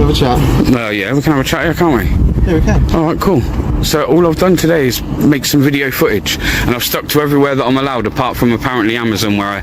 have a chat? Yeah, we can have a chat here, can't we? Yeah, we can. Alright, cool. So all I've done today is make some video footage, and I've stuck to everywhere that I'm allowed, apart from apparently Amazon, where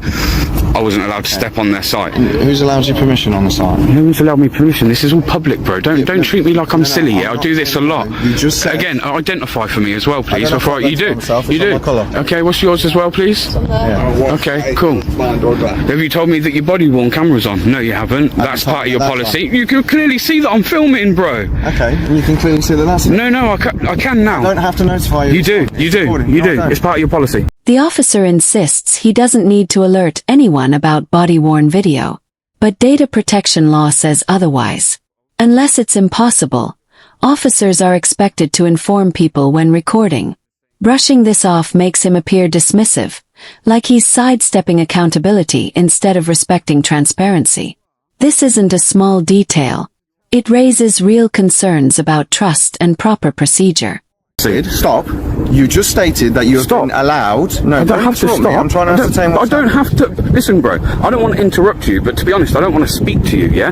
I wasn't allowed to step on their site. Who's allowed you permission on the site? No one's allowed me permission. This is all public, bro. Don't treat me like I'm silly. I do this a lot. You just said... Again, identify for me as well, please. Before you do. You do. Okay, what's yours as well, please? Yeah. Okay, cool. Have you told me that your body-worn camera's on? No, you haven't. That's part of your policy. You can clearly see that I'm filming, bro. Okay, and you can clearly see that that's... No, I can now. I don't have to notify you. You do. It's part of your policy. The officer insists he doesn't need to alert anyone about body-worn video. But data protection law says otherwise. Unless it's impossible, officers are expected to inform people when recording. Brushing this off makes him appear dismissive, like he's sidestepping accountability instead of respecting transparency. This isn't a small detail. It raises real concerns about trust and proper procedure. Stop. You just stated that you've been allowed... No, I don't have to stop. I'm trying to ascertain what's I don't have to... Listen, bro, I don't want to interrupt you, but to be honest, I don't want to speak to you, yeah?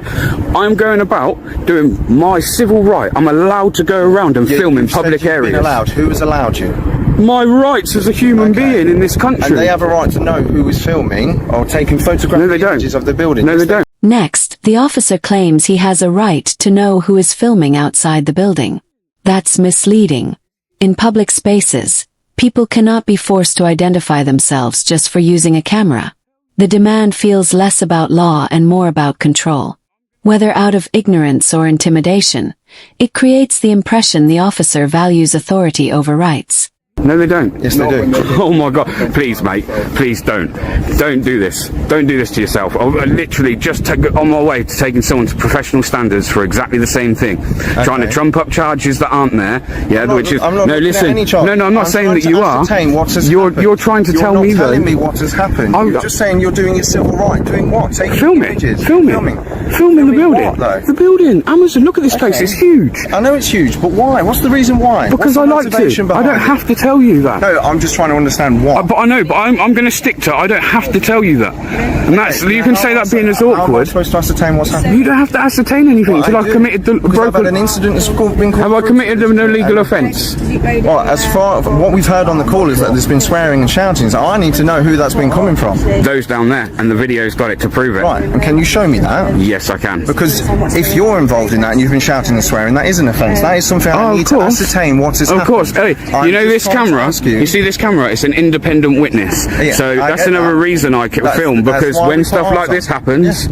I'm going about doing my civil right. I'm allowed to go around and film in public areas. Allowed. Who has allowed you? My rights as a human being in this country. And they have a right to know who is filming or taking photographic images of the building. No, they don't. Next, the officer claims he has a right to know who is filming outside the building. That's misleading. In public spaces, people cannot be forced to identify themselves just for using a camera. The demand feels less about law and more about control. Whether out of ignorance or intimidation, it creates the impression the officer values authority over rights. No, they don't. Yes, they do. Oh my God! Please, mate. Please don't. Don't do this. Don't do this to yourself. I'm literally just on my way to taking someone to professional standards for exactly the same thing. Okay. Trying to trump up charges that aren't there. Yeah, no. Listen. No. I'm not saying that you are. You're trying to tell me though. You're not telling me what has happened. You're just saying you're doing your civil right. Doing what? Filming the building. The building. Amazon. Look at this place. It's huge. I know it's huge, but why? What's the reason why? Because I like to. I don't have to tell you that. No, I'm just trying to understand why. But I know, but I'm going to stick to it. I don't have to tell you that. And that's, you can say that being as awkward. How am I supposed to ascertain what's happening? You don't have to ascertain anything until I've committed the broken... an incident that's been called... Have I committed an illegal offence? Well, as far what we've heard on the call is that there's been swearing and shouting, so I need to know who that's been coming from. Those down there, and the video's got it to prove it. Right, and can you show me that? Yes, I can. Because if you're involved in that and you've been shouting and swearing, that is an offence. That is something I need to ascertain what has happened. Of course. Hey, you know this camera? You see this camera? It's an independent witness. Yeah, so that's another reason I film, because when stuff like this happens,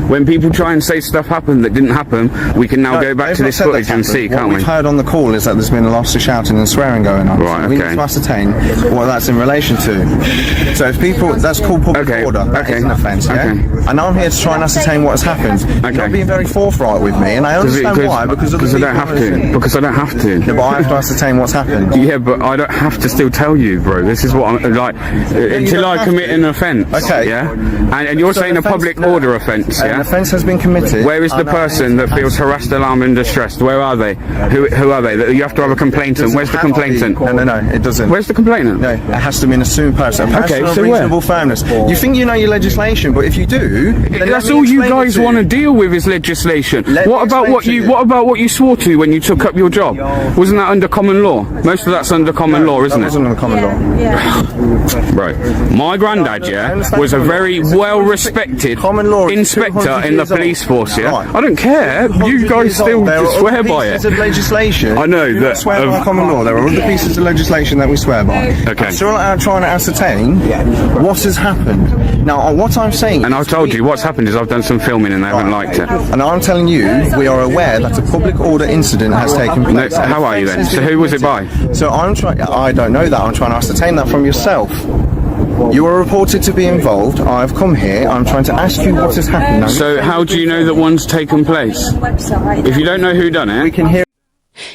when people try and say stuff happened that didn't happen, we can now go back to this footage and see, can't we? What we've heard on the call is that there's been lots of shouting and swearing going on. Right, so we need to ascertain what that's in relation to. So if people, that's called public order. That is an offence, And I'm here to try and ascertain what has happened. You're not being very forthright with me, and I understand why, because I don't have to. Because I don't have to. Yeah, but I have to ascertain what's happened. Yeah, but I don't have to still tell you, bro. This is what I'm like, until I commit an offence. Okay. Yeah? And you're saying a public order offence, yeah? An offence has been committed. Where is the person that feels harassed, alarmed and distressed? Where are they? Who are they? You have to have a complainant. Where's the complainant? No, it doesn't. Where's the complainant? No, it has to be an assumed person. A person of reasonable firmness. You think you know your legislation, but if you do... That's all you guys want to deal with is legislation. What about what you swore to when you took up your job? Wasn't that under common law? Most of that's under common law, isn't it? That wasn't under common law. Right. My granddad, was a very well-respected inspector in the police force, I don't care. You guys still swear by it. There are pieces of legislation. I know that. Swear by common law. There are other pieces of legislation that we swear by. Okay. I'm still trying to ascertain what has happened. Now, what I'm saying... And I told you, what's happened is I've done some filming and they haven't liked it. And I'm telling you, we are aware that a public order incident has taken place. No, how are you then? So who was it by? So I don't know that. I'm trying to ascertain that from yourself. You are reported to be involved. I've come here. I'm trying to ask you what has happened. Now, so how do you know that one's taken place? If you don't know who done it... We can hear...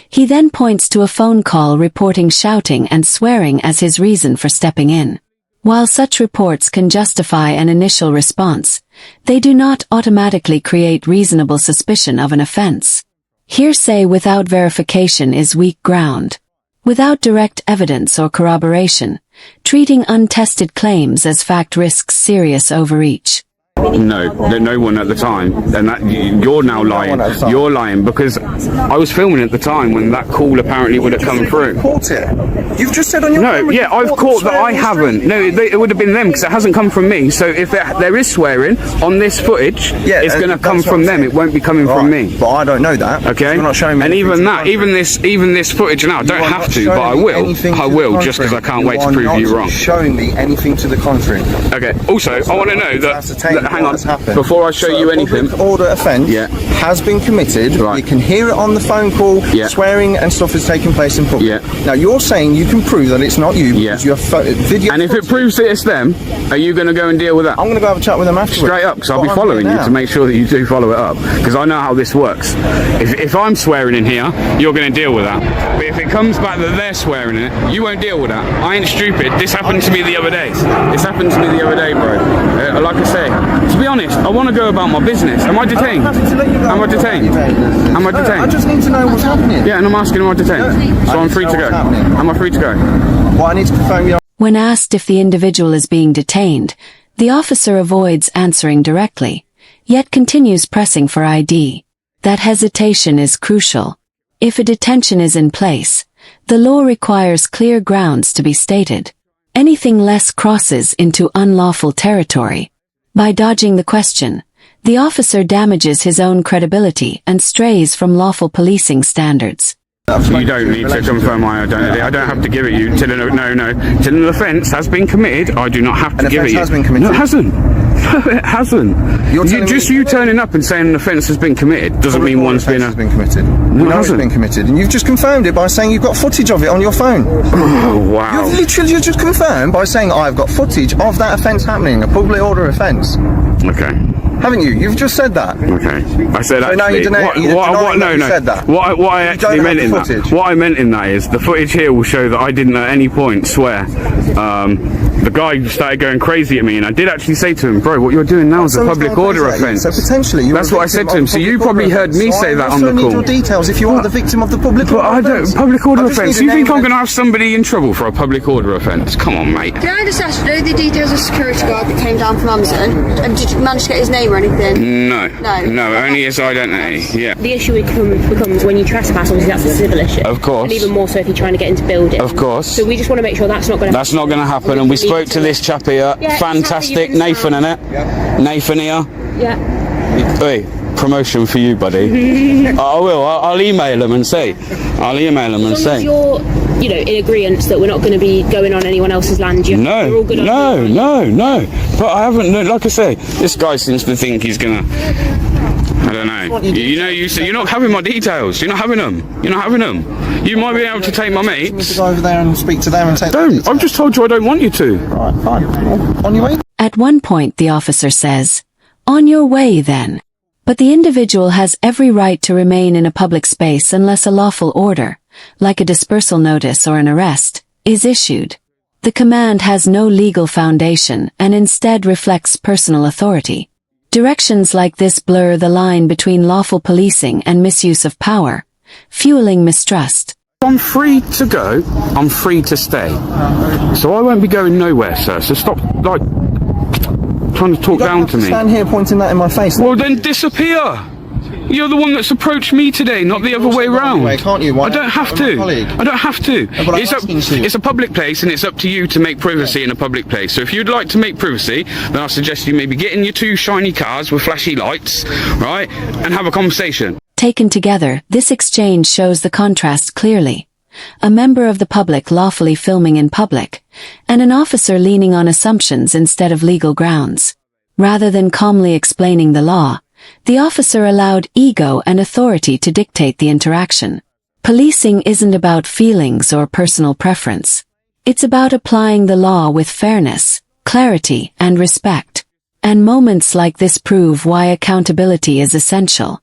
He then points to a phone call reporting shouting and swearing as his reason for stepping in. While such reports can justify an initial response, they do not automatically create reasonable suspicion of an offense. Hearsay without verification is weak ground. Without direct evidence or corroboration, treating untested claims as fact risks serious overreach. No, no one at the time, and that you're now lying. You're lying because I was filming at the time when that call apparently would have come through. Caught it. You've just said on your camera. Yeah, I've caught that I haven't. No, it would have been them because it hasn't come from me. So if there is swearing on this footage, it's going to come from them. It won't be coming from me. But I don't know that. Okay. You're not showing me. And even that, even this footage now, I don't have to, but I will. I will, just because I can't wait to prove you wrong. Showing me anything to the contrary. Okay. Also, I want to know that. Hang on. Before I show you anything, public order offence has been committed. Right. You can hear it on the phone call. Swearing and stuff is taking place in public. Now you're saying you can prove that it's not you because you have video. And if it proves that it's them, are you going to go and deal with that? I'm going to go have a chat with them afterwards. Straight up, because I'll be following you to make sure that you do follow it up. Because I know how this works. If I'm swearing in here, you're going to deal with that. But if it comes back that they're swearing in it, you won't deal with that. I ain't stupid. This happened to me the other day. Bro. Like I say, to be honest, I want to go about my business. Am I detained? Am I detained? Am I detained? I just need to know what's happening. Yeah, and I'm asking, am I detained? So I'm free to go. Am I free to go? Well, I need to confirm you. When asked if the individual is being detained, the officer avoids answering directly, yet continues pressing for ID. That hesitation is crucial. If a detention is in place, the law requires clear grounds to be stated. Anything less crosses into unlawful territory. By dodging the question, the officer damages his own credibility and strays from lawful policing standards. You don't need to confirm my identity. I don't have to give it you till an offence has been committed. I do not have to give it you. Has been committed. No, it hasn't. No, it hasn't. You turning up and saying an offence has been committed doesn't mean one's been committed. No, it hasn't been committed, and you've just confirmed it by saying you've got footage of it on your phone. Oh, wow. You've literally just confirmed by saying I've got footage of that offence happening, a public order offence. Okay. Haven't you? You've just said that. Okay. I said actually. No, you said that. What I actually meant in that. What I meant in that is the footage here will show that I didn't at any point swear. The guy started going crazy at me, and I did actually say to him, "Bro, what you're doing now is a public order offence." So potentially, that's what I said to him. So you probably heard me say that on the call. I need your details if you are the victim of the public order offence. Public order offence. You think I'm going to have somebody in trouble for a public order offence? Come on, mate. Can I just ask, know the details of security guard that came down from Amazon? And did you manage to get his name or anything? No, only his identity. Yeah. The issue becomes when you trespass. Obviously, that's a civil issue. Of course. And even more so if you're trying to get into buildings. Of course. So we just want to make sure that's not going to. That's not going to happen. And we spoke to this chap here. Yeah, fantastic, Nathan, innit? Yeah. Nathan here. Yeah. Hey, promotion for you, buddy. I will. I'll email him and say. As you're, in agreement that we're not going to be going on anyone else's land. You're all good no. But I haven't. Like I say, this guy seems to think he's gonna. I don't know. You say you're not having my details. You're not having them. You might be able to take my mates. To go over there and speak to them and take. Don't. I've just told you I don't want you to. Right, fine. Well, on your way. At one point, the officer says, "On your way, then." But the individual has every right to remain in a public space unless a lawful order, like a dispersal notice or an arrest, is issued. The command has no legal foundation and instead reflects personal authority. Directions like this blur the line between lawful policing and misuse of power, fueling mistrust. I'm free to go. I'm free to stay. So I won't be going nowhere, sir. So stop, trying to talk down to me. Stand here pointing that in my face. Well, then disappear. You're the one that's approached me today, not the other way round. Can't you? I don't have to. I don't have to. It's a public place, and it's up to you to make privacy in a public place. So if you'd like to make privacy, then I suggest you maybe get in your two shiny cars with flashy lights, right, and have a conversation. Taken together, this exchange shows the contrast clearly. A member of the public lawfully filming in public, and an officer leaning on assumptions instead of legal grounds. Rather than calmly explaining the law, the officer allowed ego and authority to dictate the interaction. Policing isn't about feelings or personal preference. It's about applying the law with fairness, clarity, and respect. And moments like this prove why accountability is essential.